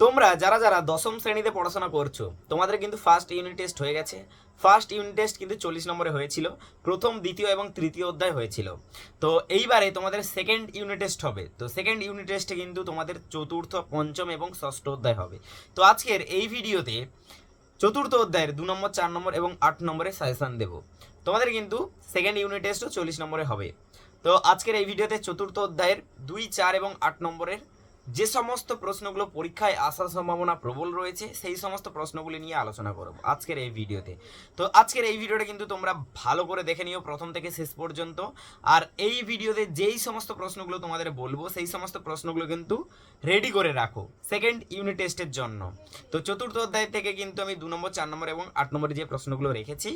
তোমরা যারা যারা দশম শ্রেণীতে পড়াশোনা করছো তোমাদের কিন্তু ফার্স্ট ইউনিট টেস্ট হয়ে গেছে। ফার্স্ট ইউনিট টেস্ট কিন্তু 40 নম্বরে হয়েছিল। প্রথম, দ্বিতীয় এবং তৃতীয় অধ্যায় হয়েছিল। তো এইবারে তোমাদের সেকেন্ড ইউনিট টেস্ট হবে। তো সেকেন্ড ইউনিট টেস্টে কিন্তু তোমাদের চতুর্থ, পঞ্চম এবং ষষ্ঠ অধ্যায় হবে। তো আজকের এই ভিডিওতে চতুর্থ অধ্যায়ের 2 নম্বর, 4 নম্বর এবং 8 নম্বরের সাজেশান দেবো। তোমাদের কিন্তু সেকেন্ড ইউনিট টেস্টও 40 নম্বরে হবে। তো আজকের এই ভিডিওতে চতুর্থ অধ্যায়ের 2, 4 এবং 8 নম্বরের যে সমস্ত প্রশ্নগুলো পরীক্ষায় আসার সম্ভাবনা প্রবল রয়েছে সেই সমস্ত প্রশ্নগুলি নিয়ে আলোচনা করব আজকের এই ভিডিওতে। তো আজকের এই ভিডিওটা কিন্তু তোমরা ভালো করে দেখে নিও প্রথম থেকে শেষ পর্যন্ত। আর এই ভিডিওতে যেই সমস্ত প্রশ্নগুলো তোমাদের বলবো সেই সমস্ত প্রশ্নগুলো কিন্তু রেডি করে রাখো সেকেন্ড ইউনিট টেস্টের জন্য। তো চতুর্থ অধ্যায় থেকে কিন্তু আমি 2 নম্বর, 4 নম্বর এবং 8 নম্বরের যে প্রশ্নগুলো রেখেছি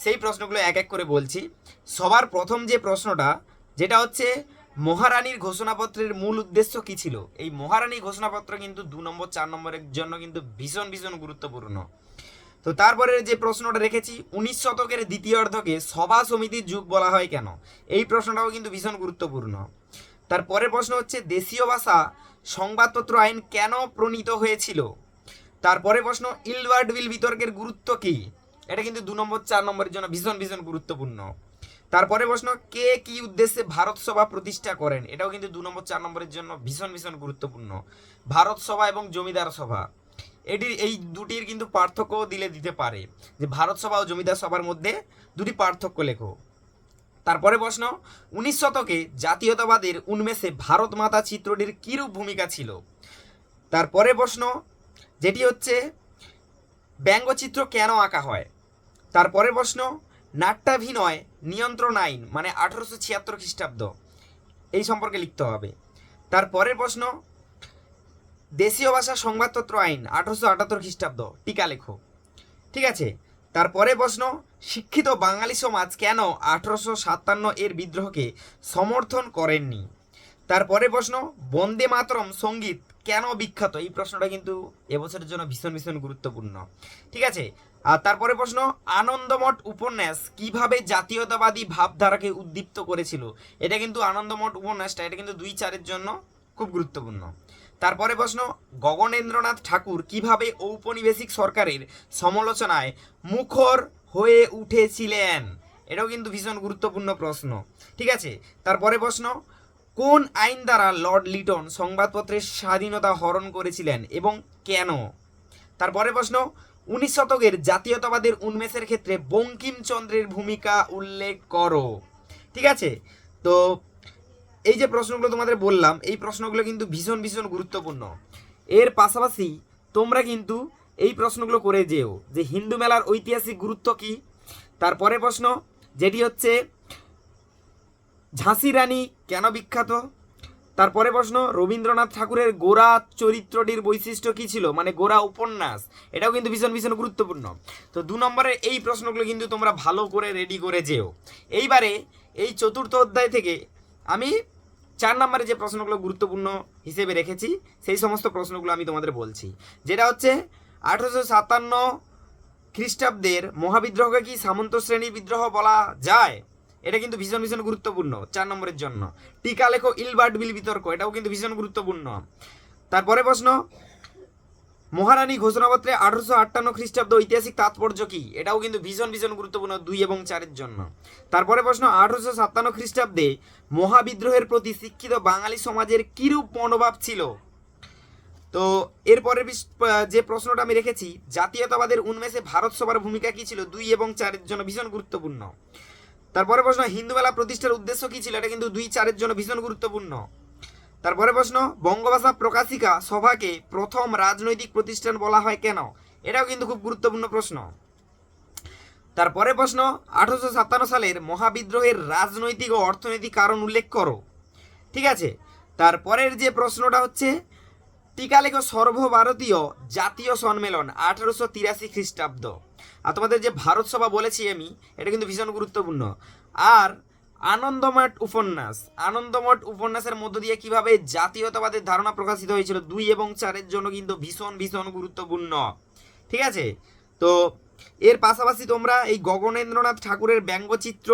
সেই প্রশ্নগুলো এক এক করে বলছি। সবার প্রথম যে প্রশ্নটা, যেটা হচ্ছে মহারানীর ঘোষণাপত্রের মূল উদ্দেশ্য কি ছিল। এই মহারানী ঘোষণাপত্র কিন্তু 2 নম্বর, 4 নম্বরের জন্য কিন্তু ভীষণ ভীষণ গুরুত্বপূর্ণ। তো তারপরে যে প্রশ্নটা রেখেছি, 19 শতকের দ্বিতীয়ার্ধকে সভা সমিতির যুগ বলা হয় কেন, এই প্রশ্নটাও কিন্তু ভীষণ গুরুত্বপূর্ণ। তারপরের প্রশ্ন হচ্ছে দেশীয় ভাষা সংবাদপত্র আইন কেন প্রণীত হয়েছিল। তারপরে প্রশ্ন ইলবার্ট বিল বিতর্কের গুরুত্ব কি, এটা কিন্তু 2 নম্বর, 4 নম্বরের জন্য ভীষণ ভীষণ গুরুত্বপূর্ণ। তারপরে প্রশ্ন কে কি উদ্দেশ্যে ভারত সভা প্রতিষ্ঠা করেন, এটাও কিন্তু 2 নম্বর, 4 নম্বরের জন্য ভীষণ ভীষণ গুরুত্বপূর্ণ। ভারত সভা এবং জমিদার সভা, এটির এই দুটির কিন্তু পার্থক্য দিতে পারে, যে ভারত সভা ও জমিদার সভার মধ্যে দুটি পার্থক্য লেখো। তারপরে প্রশ্ন 19 শতকে জাতীয়তাবাদের উন্মেষে ভারত মাতা চিত্রটির কিরূপ ভূমিকা ছিল। তারপরে প্রশ্ন যেটি হচ্ছে ব্যঙ্গচিত্র কেন আঁকা হয়। তারপরে প্রশ্ন নাট্যাভিনয় নিয়ন্ত্রণ আইন মানে 1876 খ্রিস্টাব্দ, এই সম্পর্কে লিখতে হবে। তারপরের প্রশ্ন দেশীয় ভাষা সংবাদপত্র আইন 1878 খ্রিস্টাব্দ, টিকা লেখো। ঠিক আছে। তারপরে প্রশ্ন শিক্ষিত বাঙালি সমাজ কেন 1857 এর বিদ্রোহকে সমর্থন করেননি। তারপরে প্রশ্ন বন্দে মাতরম সঙ্গীত কেন বিখ্যাত, এই প্রশ্নটা কিন্তু এবছরের জন্য ভীষণ ভীষণ গুরুত্বপূর্ণ। ঠিক আছে। আর তারপরে প্রশ্ন আনন্দমঠ উপন্যাস কিভাবে জাতীয়তাবাদী ভাবধারাকে উদ্দীপ্ত করেছিল, এটা কিন্তু আনন্দমঠ উপন্যাসটা, এটা কিন্তু 2, 4-এর জন্য খুব গুরুত্বপূর্ণ। তারপরে প্রশ্ন গগনেন্দ্রনাথ ঠাকুর কিভাবে ঔপনিবেশিক সরকারের সমালোচনায় মুখর হয়ে উঠেছিলেন, এটাও কিন্তু ভীষণ গুরুত্বপূর্ণ প্রশ্ন। ঠিক আছে। তারপরে প্রশ্ন কোন আইন দ্বারা লর্ড লিটন সংবাদপত্রের স্বাধীনতা হরণ করেছিলেন এবং কেন। তারপরে প্রশ্ন 19 শতকের জাতীয়তাবাদের উন্মেষের ক্ষেত্রে বঙ্কিমচন্দ্রের ভূমিকা উল্লেখ করো। ঠিক আছে। তো এই যে প্রশ্নগুলো তোমাদের বললাম, এই প্রশ্নগুলো কিন্তু ভীষণ ভীষণ গুরুত্বপূর্ণ। এর পাশাপাশি তোমরা কিন্তু এই প্রশ্নগুলো করে যেও যে হিন্দু মেলার ঐতিহাসিক গুরুত্ব কি। তারপরে প্রশ্ন যেটি হচ্ছে ঝাঁসি রানী কেন বিখ্যাত। তারপরে প্রশ্ন রবীন্দ্রনাথ ঠাকুরের গোরা চরিত্রটির বৈশিষ্ট্য কী ছিল, মানে গোরা উপন্যাস, এটাও কিন্তু ভীষণ ভীষণ গুরুত্বপূর্ণ। তো 2 নম্বরের এই প্রশ্নগুলো কিন্তু তোমরা ভালো করে রেডি করে যেও। এইবারে এই চতুর্থ অধ্যায় থেকে আমি 4 নম্বরে যে প্রশ্নগুলো গুরুত্বপূর্ণ হিসেবে রেখেছি সেই সমস্ত প্রশ্নগুলো আমি তোমাদের বলছি। যেটা হচ্ছে 1857 খ্রিস্টাব্দের মহাবিদ্রোহকে কি সামন্ত শ্রেণীর বিদ্রোহ বলা যায়, এটা কিন্তু ভীষণ ভীষণ গুরুত্বপূর্ণ 4 নম্বরের জন্য। টিকা লেখো ইলবার্ট বিল বিতর্ক, এটাও কিন্তু ভীষণ গুরুত্বপূর্ণ। তারপরে প্রশ্ন মহারানী ঘোষণাপত্রে 1858 খ্রিস্টাব্দ ঐতিহাসিক তাৎপর্য কি, এটাও কিন্তু ভীষণ ভীষণ গুরুত্বপূর্ণ 2 এবং 4-এর জন্য। তারপরে প্রশ্ন 1857 খ্রিস্টাব্দে মহাবিদ্রোহের প্রতি শিক্ষিত বাঙালি সমাজের কিরূপ মনোভাব ছিল। তো এরপরের যে প্রশ্নটা আমি রেখেছি জাতীয়তাবাদের উন্মেষে ভারত সভার ভূমিকা কী ছিল, 2 এবং 4-এর জন্য ভীষণ গুরুত্বপূর্ণ। তারপরে প্রশ্ন হিন্দু মেলা প্রতিষ্ঠার উদ্দেশ্য কী ছিল, এটা কিন্তু 2, 4-এর জন্য ভীষণ গুরুত্বপূর্ণ। তারপরে প্রশ্ন বঙ্গভাষা প্রকাশিকা সভাকে প্রথম রাজনৈতিক প্রতিষ্ঠান বলা হয় কেন, এটাও কিন্তু খুব গুরুত্বপূর্ণ প্রশ্ন। তারপরে প্রশ্ন 1857 সালের মহাবিদ্রোহের রাজনৈতিক ও অর্থনৈতিক কারণ উল্লেখ করো। ঠিক আছে। তারপরের যে প্রশ্নটা হচ্ছে টিকা লেখো সর্বভারতীয় জাতীয় সম্মেলন 1883 খ্রিস্টাব্দ। আর তোমাদের যে ভারত সভা বলেছি আমি, এটা কিন্তু ভীষণ গুরুত্বপূর্ণ। আর আনন্দমঠ উপন্যাসের মধ্য দিয়ে কিভাবে জাতীয়তাবাদের ধারণা প্রকাশিত হয়েছিল, 2 এবং 4-এর জন্য কিন্তু ভীষণ ভীষণ গুরুত্বপূর্ণ। ঠিক আছে। তো এর পাশাপাশি তোমরা এই গগনেন্দ্রনাথ ঠাকুরের ব্যঙ্গচিত্র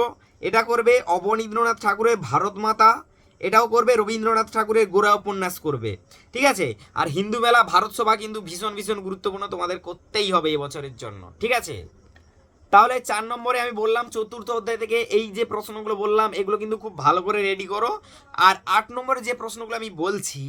এটা করবে, অবনীন্দ্রনাথ ঠাকুরের ভারত মাতা এটাও করবে, রবীন্দ্রনাথ ঠাকুরের গোরা উপন্যাস করবে, ঠিক আছে। আর হিন্দু মেলা ভারত সভা কিন্তু ভীষণ ভীষণ গুরুত্বপূর্ণ, তোমাদের করতেই হবে এবছরের জন্য, ঠিক আছে। তাহলে 4 নম্বরে আমি বললাম চতুর্থ অধ্যায় থেকে এই যে প্রশ্নগুলো বললাম এগুলো কিন্তু খুব ভালো করে রেডি করো। আর 8 নম্বরে যে প্রশ্নগুলো আমি বলছি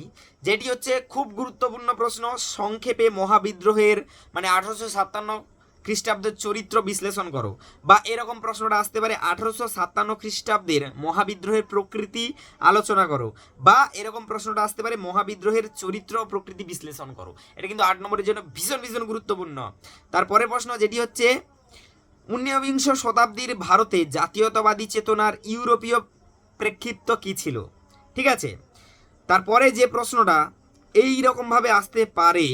যেটি হচ্ছে খুব গুরুত্বপূর্ণ প্রশ্ন, সংক্ষেপে মহাবিদ্রোহের মানে 1857 খ্রিস্টাব্দের চরিত্র বিশ্লেষণ করো, বা এরকম প্রশ্নটা আসতে পারে 1857 খ্রিস্টাব্দের মহাবিদ্রোহের প্রকৃতি আলোচনা করো, বা এরকম প্রশ্নটা আসতে পারে মহাবিদ্রোহের চরিত্র ও প্রকৃতি বিশ্লেষণ করো। এটা কিন্তু 8 নম্বরের জন্য ভীষণ ভীষণ গুরুত্বপূর্ণ। তারপরে প্রশ্ন যেটি হচ্ছে 19বিংশ শতাব্দীর ভারতে জাতীয়তাবাদী চেতনার ইউরোপীয় প্রেক্ষিপ্ত কী ছিল, ঠিক আছে। তারপরে যে প্রশ্নটা এই রকমভাবে আসতে পারে,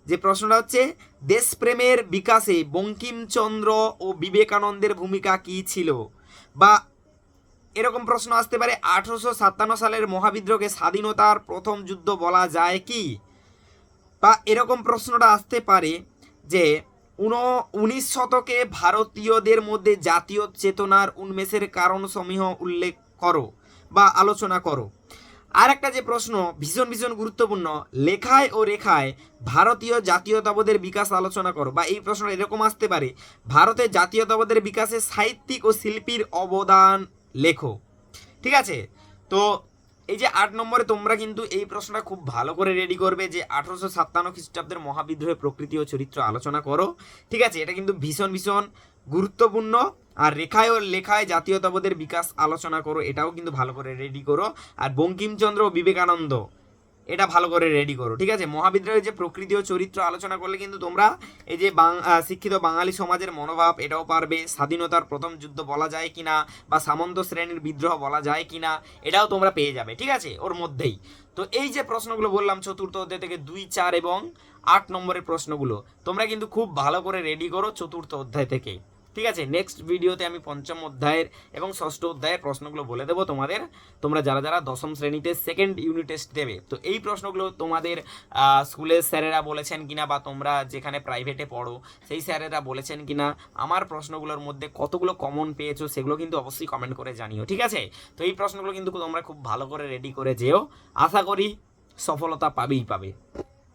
যে প্রশ্নটা হচ্ছে দেশপ্রেমের বিকাশে বঙ্কিমচন্দ্র ও বিবেকানন্দের ভূমিকা কী ছিল, বা এরকম প্রশ্ন আসতে পারে 1857 সালের মহাবিদ্রোহকে স্বাধীনতার প্রথম যুদ্ধ বলা যায় কি, বা এরকম প্রশ্নটা আসতে পারে যে 19 শতকে ভারতীয়দের মধ্যে জাতীয় চেতনার উন্মেষের কারণসমূহ উল্লেখ করো বা আলোচনা করো। আর একটা যে প্রশ্ন ভীষণ ভীষণ গুরুত্বপূর্ণ, লেখায় ও রেখায় ভারতীয় জাতীয়তাবাদের বিকাশ আলোচনা করো, বা এই প্রশ্ন এরকম আসতে পারে ভারতের জাতীয়তাবাদের বিকাশে সাহিত্যিক ও শিল্পীর অবদান লেখো, ঠিক আছে। তো এই যে 8 নম্বরে তোমরা কিন্তু এই প্রশ্নটা খুব ভালো করে রেডি করবে যে 1857 খ্রিস্টাব্দের মহাবিদ্রোহের প্রকৃতি ও চরিত্র আলোচনা করো, ঠিক আছে। এটা কিন্তু ভীষণ ভীষণ গুরুত্বপূর্ণ। আর রেখায় ও লেখায় জাতীয়তাবাদের বিকাশ আলোচনা করো, এটাও কিন্তু ভালো করে রেডি করো। আর বঙ্কিমচন্দ্র ও বিবেকানন্দ এটা ভালো করে রেডি করো, ঠিক আছে। মহাবিদ্রোহের যে প্রকৃতি ও চরিত্র আলোচনা করলে কিন্তু তোমরা এই যে শিক্ষিত বাঙালি সমাজের মনোভাব এটাও পারবে, স্বাধীনতার প্রথম যুদ্ধ বলা যায় কিনা বা সামন্ত শ্রেণীর বিদ্রোহ বলা যায় কিনা এটাও তোমরা পেয়ে যাবে, ঠিক আছে, ওর মধ্যেই। তো এই যে প্রশ্নগুলো বললাম চতুর্থ অধ্যায় থেকে 2, 4 এবং 8 নম্বরের প্রশ্নগুলো তোমরা কিন্তু খুব ভালো করে রেডি করো চতুর্থ অধ্যায় থেকে, ঠিক আছে। নেক্সট ভিডিওতে আমি পঞ্চম অধ্যায়ের এবং ষষ্ঠ অধ্যায়ের প্রশ্নগুলো বলে দেবো তোমাদের, তোমরা যারা যারা দশম শ্রেণীতে সেকেন্ড ইউনিট টেস্ট দেবে। তো এই প্রশ্নগুলো তোমাদের স্কুলের স্যারেরা বলেছেন কিনা, বা তোমরা যেখানে প্রাইভেটে পড়ো সেই স্যারেরা বলেছেন কিনা, আমার প্রশ্নগুলোর মধ্যে কতগুলো কমন পেয়েছো সেগুলো কিন্তু অবশ্যই কমেন্ট করে জানিও, ঠিক আছে। তো এই প্রশ্নগুলো কিন্তু তোমরা খুব ভালো করে রেডি করে যেও, আশা করি সফলতা পাবেই পাবে।